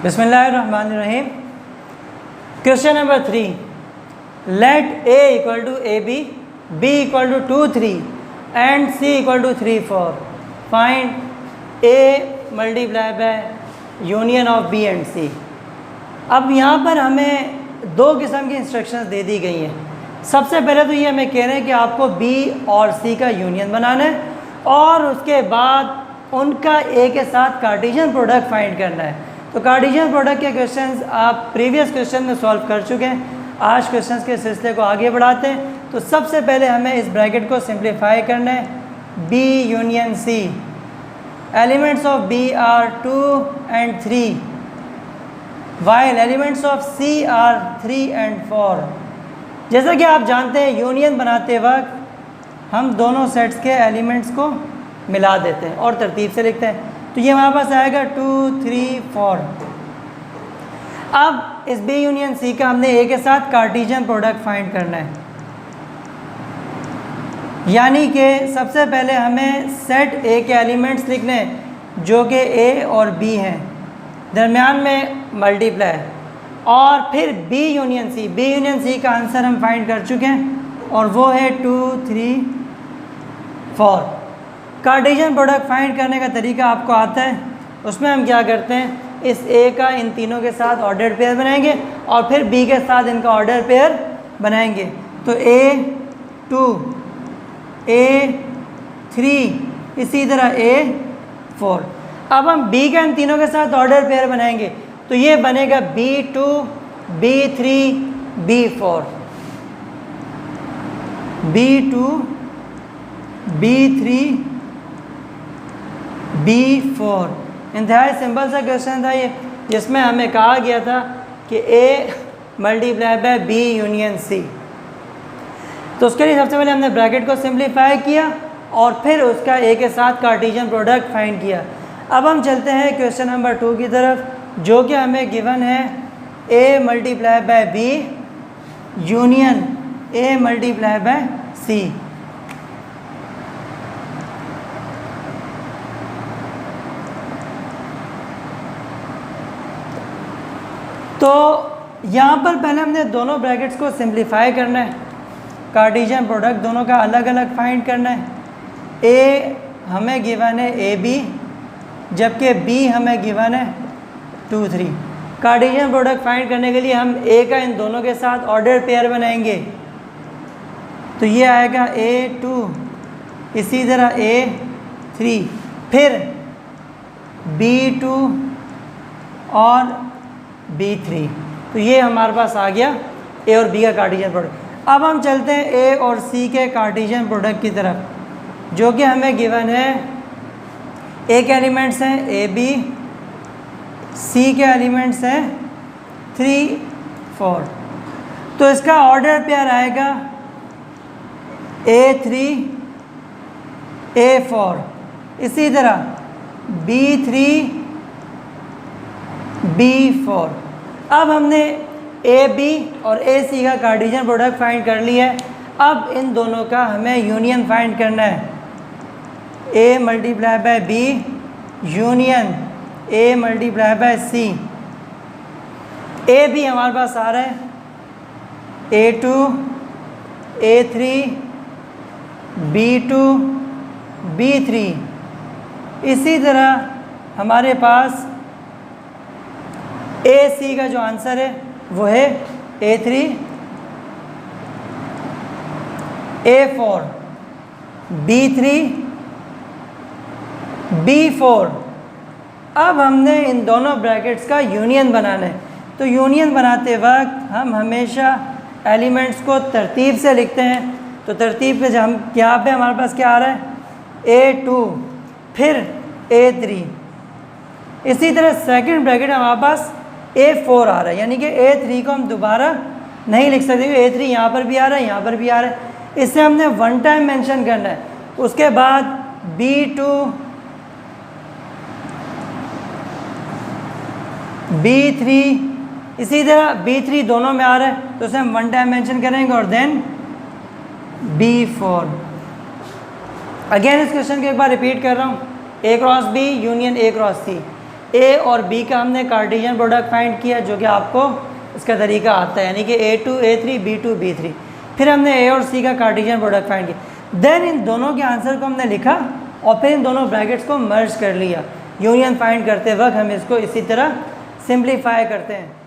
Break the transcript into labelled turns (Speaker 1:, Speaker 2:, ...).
Speaker 1: बिस्मिल्लाहिर्रहमानिर्रहीम। Question number 3, let a equal to A B, b equal to 2 3 and c equal to 3 4, find a multiply by union of b and c। अब यहाँ पर हमें दो किस्म की इंस्ट्रक्शंस दे दी गई हैं। सबसे पहले तो ये हमें कह रहे हैं कि आपको b और c का यूनियन बनाना है और उसके बाद उनका a के साथ कार्टेशियन प्रोडक्ट फाइंड करना है। तो कार्टेशियन प्रोडक्ट के क्वेश्चंस आप प्रीवियस क्वेश्चन में सॉल्व कर चुके हैं। आज क्वेश्चंस के सिलसिले को आगे बढ़ाते हैं। तो सबसे पहले हमें इस ब्रैकेट को सिंप्लीफाई करना है। b union c, elements of b are 2 and 3 while elements of c are 3 and 4। जैसा कि आप जानते हैं यूनियन बनाते वक्त हम दोनों सेट्स के एलिमेंट्स को मिला देते हैं और तरतीब से लिखते हैं। तो ये हमारे पास आएगा 2 3 4। अब इस b यूनियन c का हमने a के साथ कार्टेशियन प्रोडक्ट फाइंड करना है, यानी कि सबसे पहले हमें सेट a के एलिमेंट्स लिखने हैं जो कि a और b हैं, दरमियान में मल्टीप्लाई, और फिर b यूनियन c का आंसर हम फाइंड कर चुके हैं और वो है 2 3 4। कार्टेशियन प्रोडक्ट फाइंड करने का तरीका आपको आता है। उसमें हम क्या करते हैं, इस a का इन तीनों के साथ ऑर्डर पेयर बनाएंगे और फिर b के साथ इनका ऑर्डर पेयर बनाएंगे। तो a2 a3 इसी तरह a4। अब हम b का इन तीनों के साथ ऑर्डर पेयर बनाएंगे तो ये बनेगा b2 b3 b4, b2 b3 b4। इंतहाई सिंपल सा क्वेश्चन था ये, जिसमें हमें कहा गया था कि a multiply bye b union c। तो उसके लिए सबसे पहले हमने ब्रैकेट को सिंप्लीफाई किया और फिर उसका a के साथ कार्टेशियन प्रोडक्ट फाइंड किया। अब हम चलते हैं क्वेश्चन नंबर 2 की तरफ, जो कि हमें गिवन है a multiply bye b union a multiply bye c। तो यहाँ पर पहले हमने दोनों ब्रैकेट्स को सिंप्लीफाई करना है, कार्टेशियन प्रोडक्ट दोनों का अलग अलग फाइंड करना है। a हमें गिवन है ए बी, जबकि b हमें गिवन है 2 3। कार्टेशियन प्रोडक्ट फाइंड करने के लिए हम a का इन दोनों के साथ ऑर्डर पेयर बनाएंगे। तो ये आएगा a2 इसी तरह a3, फिर b2 और b3। तो ये हमारे पास आ गया a और b का कार्टेशियन प्रोडक्ट। अब हम चलते हैं a और c के कार्टेशियन प्रोडक्ट की तरफ, जो कि हमें गिवन है a के एलिमेंट्स हैं a b, c के एलिमेंट्स हैं 3 4। तो इसका ऑर्डर पेयर आएगा a3 a4, इसी तरह b3 b4। अब हमने ए बी और ए सी का कार्टेशियन प्रोडक्ट फाइंड कर लिया है। अब इन दोनों का हमें यूनियन फाइंड करना है। a multiply bye b union a multiply bye c। a भी हमारे पास आ रहा है a2 a3 b2 b3। इसी तरह हमारे पास ए सी का जो आंसर है वो है a3 a4 b3 b4। अब हमने इन दोनों ब्रैकेट्स का यूनियन बनाना है। तो यूनियन बनाते वक्त हम हमेशा एलिमेंट्स को तरतीब से लिखते हैं। तो तरतीब पे हम यहाँ पे हमारे पास क्या आ रहा है a2 फिर a3। इसी तरह सेकंड ब्रैकेट हमारे पास a4 आ रहा है, यानी कि a3 को हम दोबारा नहीं लिख सकते क्योंकि a3 यहाँ पर भी आ रहा है, यहाँ पर भी आ रहा है। इससे हमने वन टाइम मेंशन करना है। उसके बाद b2 b3, इसी तरह b3 दोनों में आ रहा है तो उसे हम वन टाइम मेंशन करेंगे और देन b4। अगेन इस क्वेश्चन को एक बार रिपीट कर रहा हूँ, a cross b union a cross c। ए और बी का हमने कार्टेशियन प्रोडक्ट फाइंड किया, जो कि आपको इसका तरीका आता है, यानी कि A2 A3 B2 B3। फिर हमने ए और सी का कार्टेशियन प्रोडक्ट फाइंड किया, देन इन दोनों के आंसर को हमने लिखा और फिर इन दोनों ब्रैकेट्स को मर्ज कर लिया। यूनियन फाइंड करते वक्त हम इसको इसी तरह सिंप्लीफाई करते हैं।